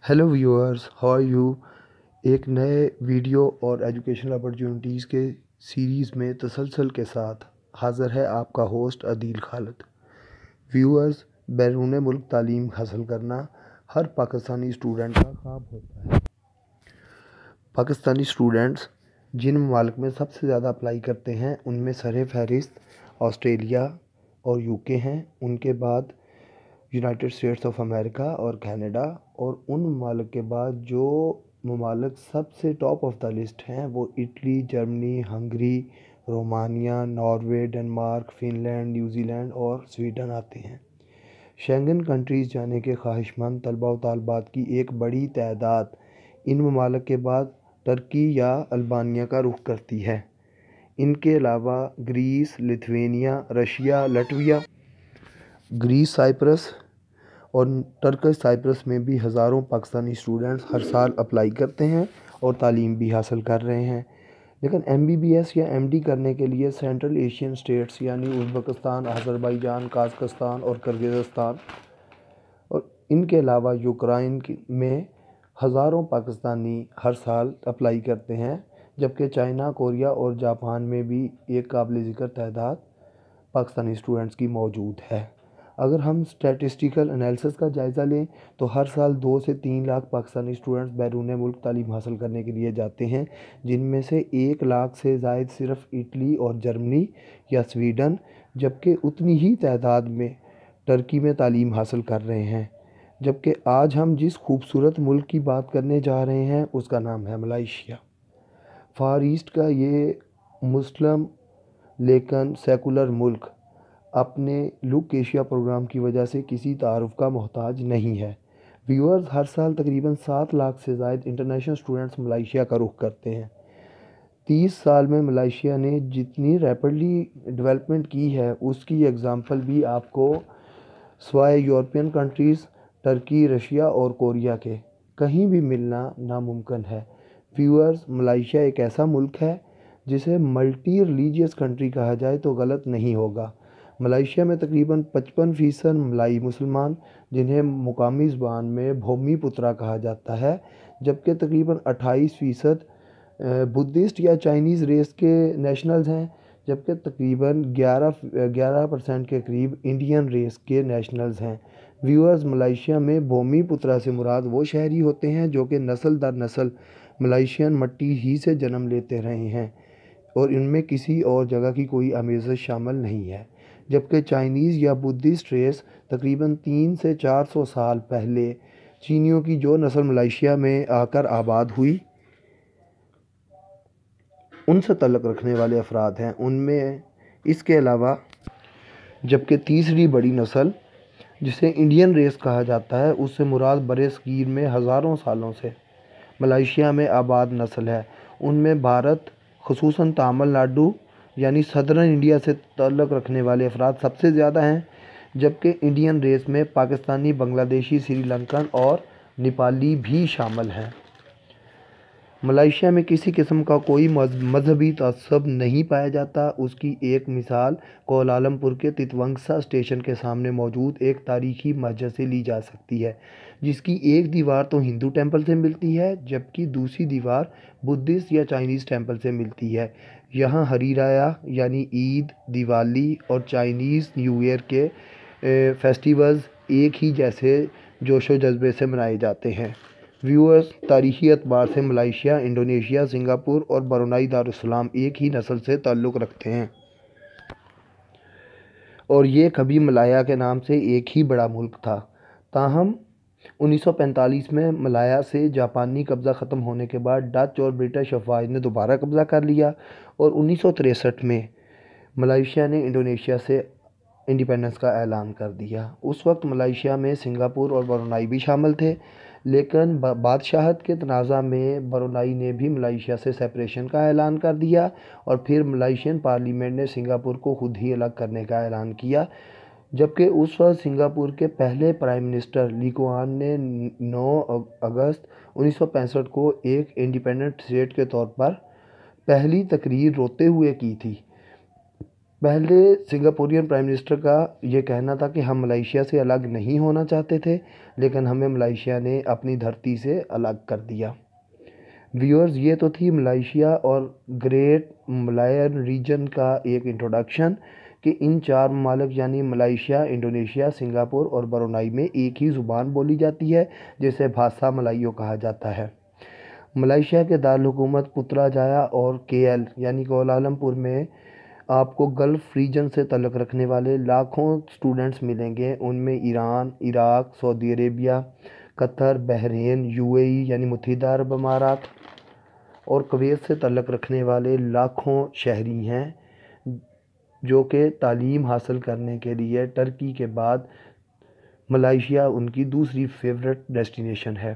Hello viewers, how are you. एक नए video और एजुकेशनल अपॉर्चुनिटीज़ के सीरीज़ में तसलसल के साथ हाज़िर है आपका होस्ट अदील खालिद। व्यूअर्स, बैरून मुल्क तालीम हासिल करना हर पाकिस्तानी स्टूडेंट का ख्वाब होता है। पाकिस्तानी स्टूडेंट्स जिन ममालिक में सबसे ज़्यादा अप्लाई करते हैं उनमें सर फहरिस्त ऑस्ट्रेलिया और यूके हैं। उनके बाद यूनाइटेड स्टेट्स ऑफ अमेरिका और कनाडा, और उन ममालिक के बाद जो ममालिक सबसे टॉप ऑफ द लिस्ट हैं वो Italy, Germany, Hungary, Romania, Norway, Denmark, Finland, New Zealand और स्वीडन आते हैं। शेंगन कंट्रीज़ जाने के ख्वाहिशमंद तलबा व तालबात की एक बड़ी तादाद इन ममालिक के बाद टर्की या अल्बानिया का रुख करती है। इनके अलावा Greece, Lithuania, Russia, Latvia, Greece, Cyprus और टर्किश साइप्रस में भी हज़ारों पाकिस्तानी स्टूडेंट्स हर साल अप्लाई करते हैं और तालीम भी हासिल कर रहे हैं। लेकिन MBBS या MD करने के लिए सेंट्रल एशियन स्टेट्स यानी उज़्बेकिस्तान, अज़रबैजान, कज़ाकिस्तान और किर्गिज़स्तान और इनके अलावा यूक्रेन में हज़ारों पाकिस्तानी हर साल अप्लाई करते हैं, जबकि चाइना, कोरिया और जापान में भी एक काबिल ज़िक्र तादाद पाकिस्तानी स्टूडेंट्स की मौजूद है। अगर हम स्टैटिस्टिकल एनालिसिस का जायज़ा लें तो हर साल 2 से 3 लाख पाकिस्तानी स्टूडेंट्स बैरून मुल्क तालीम हासिल करने के लिए जाते हैं, जिनमें से 1 लाख से ज़ायद सिर्फ इटली और जर्मनी या स्वीडन, जबकि उतनी ही तादाद में टर्की में तालीम हासिल कर रहे हैं। जबकि आज हम जिस खूबसूरत मुल्क की बात करने जा रहे हैं उसका नाम है मलेशिया। फार ईस्ट का ये मुस्लिम लेकिन सेकुलर मुल्क अपने लुक एशिया प्रोग्राम की वजह से किसी तारुफ का मोहताज नहीं है। व्यूअर्स, हर साल तकरीबन 7 लाख से ज़ायद इंटरनेशनल स्टूडेंट्स मलेशिया का रुख करते हैं। 30 साल में मलेशिया ने जितनी रैपिडली डेवलपमेंट की है उसकी एग्ज़ाम्पल भी आपको स्वाय यूरोपियन कंट्रीज़, टर्की, रशिया और कोरिया के कहीं भी मिलना नामुमकिन है। व्यूअर्स, मलेशिया एक ऐसा मुल्क है जिसे मल्टी रिलीजियस कंट्री कहा जाए तो गलत नहीं होगा। मलेशिया में तकरीबन 55% मलाई मुसलमान, जिन्हें मुकामी ज़बान में भूमिपुत्रा कहा जाता है, जबकि तकरीबन 28% बुद्धिस्ट या चाइनीज़ रेस के नेशनल्स हैं, जबकि तकरीबन 11% के करीब इंडियन रेस के नेशनल्स हैं। व्यूअर्स, मलेशिया में भूमिपुत्रा से मुराद वो शहरी होते हैं जो कि नस्ल दर नस्ल मलेशियन मट्टी ही से जन्म लेते रहे हैं और इनमें किसी और जगह की कोई आमेज़श शामिल नहीं है। जबकि चाइनीज़ या बुद्धिस्ट रेस तकरीबन 300 से 400 साल पहले चीनियों की जो नस्ल मलेशिया में आकर आबाद हुई उनसे तल्लुक़ रखने वाले अफराद हैं उनमें। इसके अलावा जबकि तीसरी बड़ी नस्ल जिसे इंडियन रेस कहा जाता है उससे मुराद बरे-सग़ीर में हज़ारों सालों से मलेशिया में आबाद नस्ल है। उनमें भारत, ख़ुसूसन तमिलनाडु यानी सदर्न इंडिया से ताल्लुक़ रखने वाले अफराद सबसे ज़्यादा हैं, जबकि इंडियन रेस में पाकिस्तानी, बांग्लादेशी, श्रीलंकन और नेपाली भी शामिल हैं। मलेशिया में किसी किस्म का कोई मजहबी तअस्सुब नहीं पाया जाता। उसकी एक मिसाल कोलालमपुर के तितवंगसा स्टेशन के सामने मौजूद एक तारीखी मस्जिद से ली जा सकती है, जिसकी एक दीवार तो हिंदू टेंपल से मिलती है जबकि दूसरी दीवार बुद्धिस्ट या चाइनीज़ टेंपल से मिलती है। यहाँ हरी राया यानी ईद, दिवाली और चाइनीज़ न्यू ईयर के फेस्टिवल्स एक ही जैसे जोशो जज्बे से मनाए जाते हैं। व्यूअर्स, तारीख़ी एतबार से मलेशिया, इंडोनेशिया, सिंगापुर और ब्रुनई दारुस्सलाम एक ही नस्ल से ताल्लुक़ रखते हैं और ये कभी मलाया के नाम से एक ही बड़ा मुल्क था। ताहम 1945 में मलाया से जापानी कब्ज़ा ख़त्म होने के बाद डच और ब्रिटिश अफवाज ने दोबारा कब्ज़ा कर लिया और 1963 में मलेशिया ने इंडोनेशिया से इंडिपेंडेंस का ऐलान कर दिया। उस वक्त मलेशिया में सिंगापुर और ब्रुनई भी शामिल थे, लेकिन बादशाहत के तनाज़ा में ब्रुनई ने भी मलेशिया से सेपरेशन का ऐलान कर दिया और फिर मलेशियन पार्लियामेंट ने सिंगापुर को खुद ही अलग करने का ऐलान किया। जबकि उस वक्त सिंगापुर के पहले प्राइम मिनिस्टर ली कुआन ने 9 अगस्त 1965 को एक इंडिपेंडेंट स्टेट के तौर पर पहली तकरीर रोते हुए की थी। پہلے سنگاپورین پرائم منسٹر کا یہ کہنا تھا کہ ہم ملائیشیا سے الگ نہیں ہونا چاہتے تھے، لیکن ہمیں ملائیشیا نے اپنی دھرتی سے الگ کر دیا۔ ویورز، یہ تو تھی ملائیشیا اور گریٹ ملاین ریجن کا ایک انٹروڈکشن کہ ان 4 ممالک یعنی ملائیشیا، انڈونیشیا، سنگاپور اور برونائی میں ایک ہی زبان بولی جاتی ہے جسے بھاشا ملائیو کہا جاتا ہے۔ ملائیشیا کے دارالحکومت پتراجایا اور KL یعنی کوالالمپور میں آپ کو گلف ریجن سے تعلق رکھنے والے لاکھوں اسٹوڈنٹس ملیں گے۔ ان میں ایران، عراق، سعودی عربیہ، قطر، بحرین، UAE یعنی متحدہ عرب امارات اور کویت سے تعلق رکھنے والے لاکھوں شہری ہیں جو کہ تعلیم حاصل کرنے کے لیے ترکی کے بعد ملائیشیا ان کی دوسری فیورٹ ڈیسٹینیشن ہے۔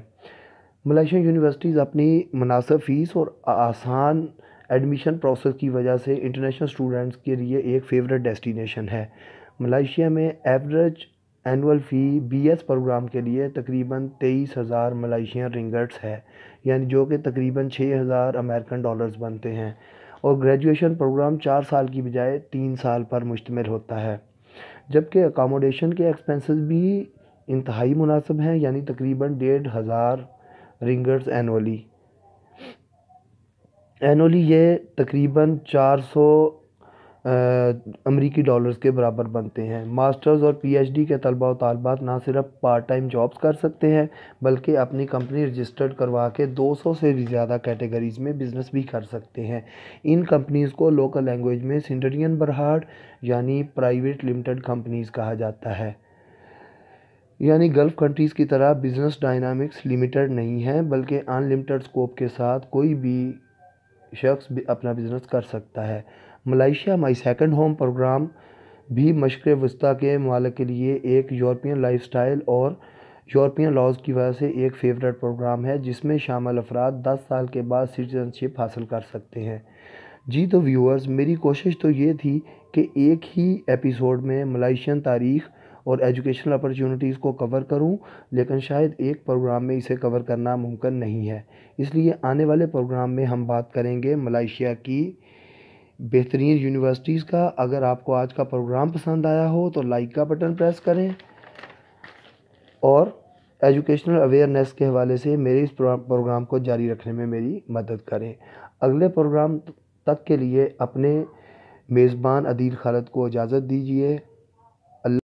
ملائیشین یونیورسٹیز اپنی مناسب فیس اور آسان ایڈمیشن پروسیس کی وجہ سے انٹرنیشنل اسٹوڈنٹس کے لیے ایک فیورٹ ڈیسٹینیشن ہے۔ ملائیشیا میں ایوریج اینول فی BS پروگرام کے لیے تقریباً 23,000 ملائیشین رنگٹس ہے، یعنی جو کہ تقریباً 6,000 امریکن ڈالرز بنتے ہیں، اور گریجویشن پروگرام 4 سال کی بجائے 3 سال پر مشتمل ہوتا ہے، جبکہ اکاموڈیشن کے ایکسپنسز بھی انتہائی مناسب ہیں، یعنی تقریباً 1,500 رنگٹس اینولی۔ یہ تقریباً 400 امریکی ڈالرز کے برابر بنتے ہیں۔ ماسٹرز اور PhD کے طلباء و طالبات نہ صرف پارٹ ٹائم جابز کر سکتے ہیں بلکہ اپنی کمپنی رجسٹرڈ کروا کے 200 سے بھی زیادہ کیٹیگریز میں بزنس بھی کر سکتے ہیں۔ ان کمپنیز کو لوکل لینگویج میں سنڈرین برہاڈ یعنی پرائیویٹ لمیٹڈ کمپنیز کہا جاتا ہے۔ یعنی گلف کنٹریز کی طرح بزنس ڈائنامکس لمیٹڈ نہیں ہے بلکہ ان لمیٹڈ سکوپ کے ساتھ کوئی بھی شخص بھی اپنا بزنس کر سکتا ہے۔ Malaysia my second home programme بھی مشرق وسطیٰ کے ممالک کے لیے ایک یورپین لائف سٹائل اور یورپین لاز کی وجہ سے ایک فیورٹ پروگرام ہے جس میں شامل افراد 10 سال کے بعد سٹیزن شپ حاصل کر سکتے ہیں۔ جی تو ویورز، میری کوشش تو یہ تھی کہ ایک ہی ایپیسوڈ میں ملائیشین تاریخ اور ایجوکیشنل اپرچونٹیز کو کور کروں، لیکن شاید ایک پروگرام میں اسے کور کرنا ممکن نہیں ہے، اس لیے آنے والے پروگرام میں ہم بات کریں گے ملائیشیا کی بہترین یونیورسٹیز کا۔ اگر آپ کو آج کا پروگرام پسند آیا ہو تو لائک کا بٹن پریس کریں اور ایجوکیشنل اویئرنیس کے حوالے سے میرے اس پروگرام کو جاری رکھنے میں میری مدد کریں۔ اگلے پروگرام تک کے لیے اپنے میزبان عدیل خالد کو اجازت دیجیے۔